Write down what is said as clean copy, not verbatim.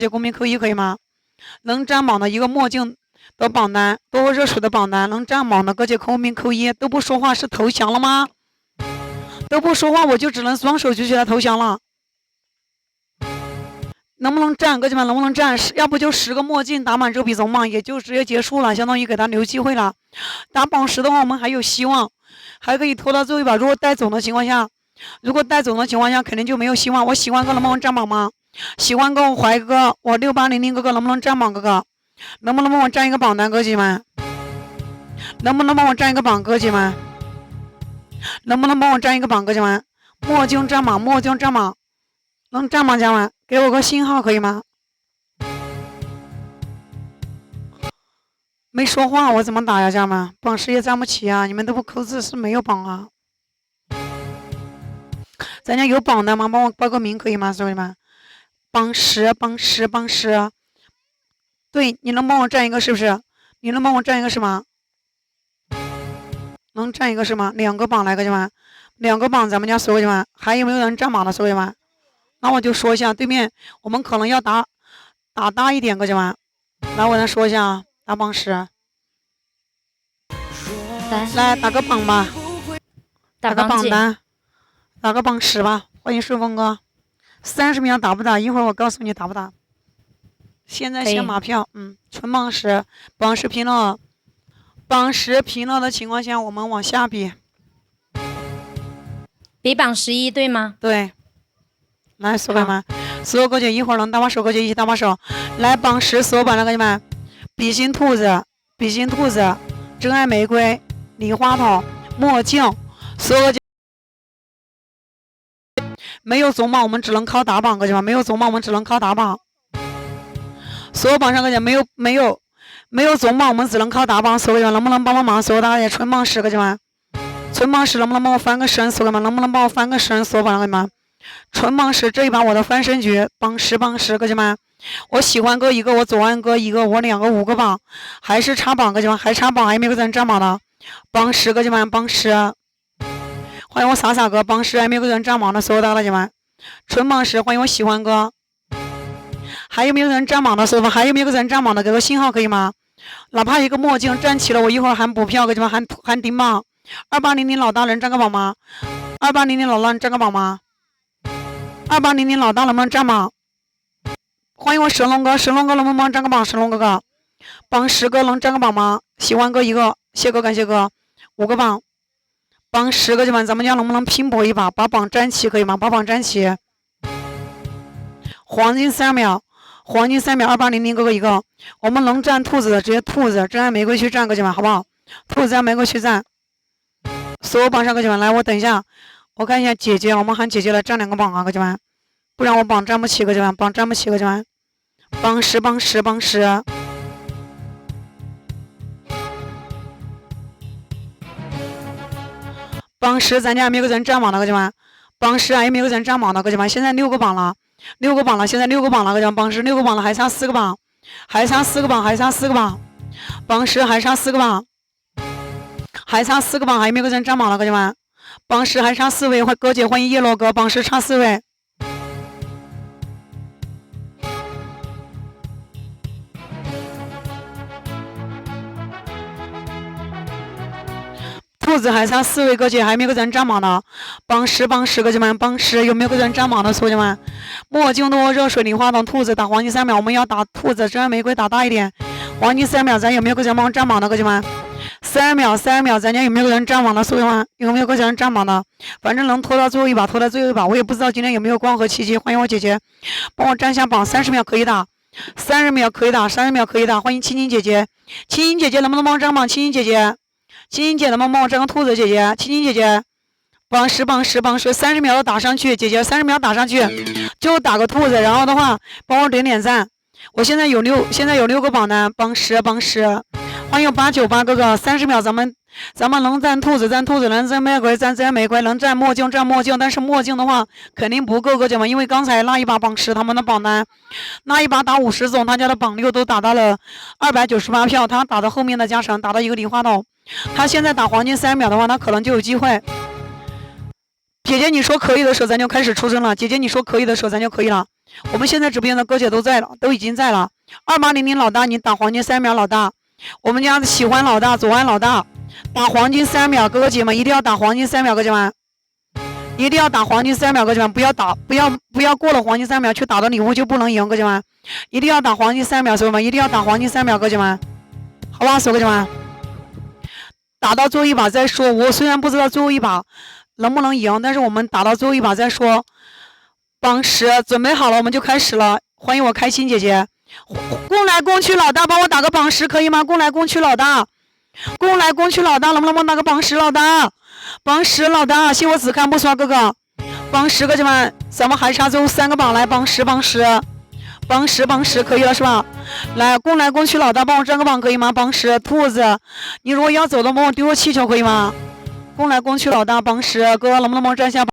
这公民扣一可以吗？能占榜的一个墨镜的榜单，多喝热水的榜单，能占榜的各界公民扣一。都不说话是投降了吗？都不说话我就只能双手举起来投降了。能不能占？哥姐们能不能占？要不就10个墨镜打满这个比总榜，也就直接结束了，相当于给他留机会了。打榜10的话，我们还有希望，还可以拖到最后一把。如果带总的情况下，肯定就没有希望。我喜欢哥能不能占榜吗？喜欢哥，我怀哥，我6800哥哥能不能占榜？哥哥，能不能帮我占一个榜单？哥姐们，能不能帮我占一个榜？哥姐们，能不能帮我占一个榜？哥姐们，墨镜占榜，墨镜占榜，能占榜家们，给我个信号可以吗？没说话，我怎么打呀，家们？榜10也占不起啊！你们都不扣字是没有榜啊？咱家有榜的吗？帮我报个名可以吗，兄弟们？榜10，榜10，榜10。对，你能帮我占一个是不是？你能帮我占一个是吗？能占一个是吗？2个榜来，哥姐们，2个榜，咱们家所有姐们，还有没有人占榜的所有姐们？那我就说一下，对面我们可能要打大一点，哥姐们。来，我再说一下啊，打榜10。来打个榜吧，打个榜单，打个榜10吧。欢迎顺丰哥，30秒打不打？一会儿我告诉你打不打。现在先码票，纯榜10，榜10平了，榜10平了的情况下，我们往下比榜11对吗？对。来，所有们，所有哥姐一会儿能搭把手，哥姐一起搭把手。来，榜10所有榜的哥姐们，比心兔子，比心兔子，真爱玫瑰，梨花筒，墨镜，所有哥姐没有总榜，我们只能靠打榜，哥姐们，没有总榜，我们只能靠打榜。所有榜上哥姐没有总榜，我们只能靠打榜。所有哥姐能不能帮帮忙？所有大姐纯榜10，哥姐们，纯榜10能不能帮我翻个身？所有哥们能不能帮我翻个身？所有榜上哥姐们。纯榜10这一把我的翻身局，榜10，哥姐们，我喜欢哥一个，我左岸哥一个，我2个5个榜，还是插榜，哥姐们，还插榜，还没有个人占榜的，榜10，哥姐们，榜10，欢迎我傻傻哥，榜10还没有个人占榜的，所有大姐们，纯榜10，欢迎我喜欢哥，还有没有人占榜的？所有还有没有个人占榜的？给个信号可以吗？哪怕一个墨镜站齐了，我一会儿喊补票，哥姐们喊顶榜，2800老大人占个榜吗？2800老大人占个榜吗？2800老大能不能占榜？欢迎我神龙哥，神龙哥能不能帮占个榜？神龙哥哥，榜10哥能占个榜吗？喜欢哥一个，谢哥感谢哥，5个榜，榜10个姐妹，咱们家能不能拼搏一把，把榜占齐可以吗？把榜占齐，黄金3秒，黄金3秒，2800哥哥一个，我们能占兔子的直接兔子，真爱玫瑰去占，哥姐们好不好？兔子按玫瑰去占，所有榜上哥姐们来，我等一下。我看一下姐姐，我们喊姐姐来占2个榜啊，哥姐们，不然我榜占不起，哥姐们，榜占不起，哥姐们，榜10，榜10，榜10，榜10，咱家还没有个人占榜的，哥姐们，榜10还没有个人占榜的，哥姐们，现在6个榜了，6个榜了，现在6个榜了，哥姐们，榜10 6个榜了，还差4个榜，还差4个榜，还差4个榜，榜10还差4个榜，还差4个榜，还没有个人占榜了，哥姐们。榜10还差4位，哥姐欢迎叶落哥，榜10差4位。兔子还差4位，哥姐还没有个人占榜的，榜10，榜10，哥姐们，榜10有没有个人占榜的，兄弟们？墨镜多热水梨花筒，兔子打黄金3秒，我们要打兔子，真爱玫瑰打大一点，黄金3秒，咱有没有个人帮我占榜的，哥姐们？3秒，3秒，咱家有没有个人占榜的？所有们有没有个人占榜的？反正能拖到最后一把，拖到最后一把。我也不知道今天有没有光和奇迹。欢迎我姐姐，帮我占下榜。30秒可以打，30秒可以打，30秒可以打。欢迎青青姐姐，青青姐姐能不能帮我占榜？青青姐姐，青青姐能不能帮我占个兔子？姐姐，青青姐姐，榜10，榜10，榜10，30秒打上去，姐姐30秒打上去，就打个兔子。然后的话，帮我点点赞。我现在有6个榜单，榜10，榜10。欢迎898哥哥，30秒咱们能占兔子，能占玫瑰，占玫瑰，能占墨镜，但是墨镜的话肯定不够，哥姐们，因为刚才那一把榜10他们的榜单，那一把打50总，他家的榜6都打到了298票，他打到后面的加成，打到一个梨花筒，他现在打黄金3秒的话，他可能就有机会。姐姐你说可以的时候，咱就开始出征了。姐姐你说可以的时候，咱就可以了。我们现在直播间的哥姐都在了，都已经在了。2800老大，你打黄金3秒，老大。我们家的喜欢老大，左岸老大，打黄金3秒，哥哥姐们一定要打黄金3秒，哥姐们一定要打黄金3秒，哥姐们不要过了黄金3秒去打的礼物就不能赢，哥姐们一定要打黄金3秒，所有们一定要打黄金3秒，哥姐们，好吧，所有哥姐们，打到最后一把再说。我虽然不知道最后一把能不能赢，但是我们打到最后一把再说。榜10准备好了，我们就开始了。欢迎我开心姐姐，攻来攻去老大，帮我打个榜10可以吗？攻来攻去老大，攻来攻去老大，能不能帮我打个榜10老大？榜10老大，谢我只看不刷哥哥。榜10哥姐们，咱们还差最后3个榜，来榜10可以了是吧？来攻来攻去老大，帮我占个榜可以吗？榜10兔子，你如果要走的帮我丢个气球可以吗？攻来攻去老大，榜10哥能不能帮我占下榜？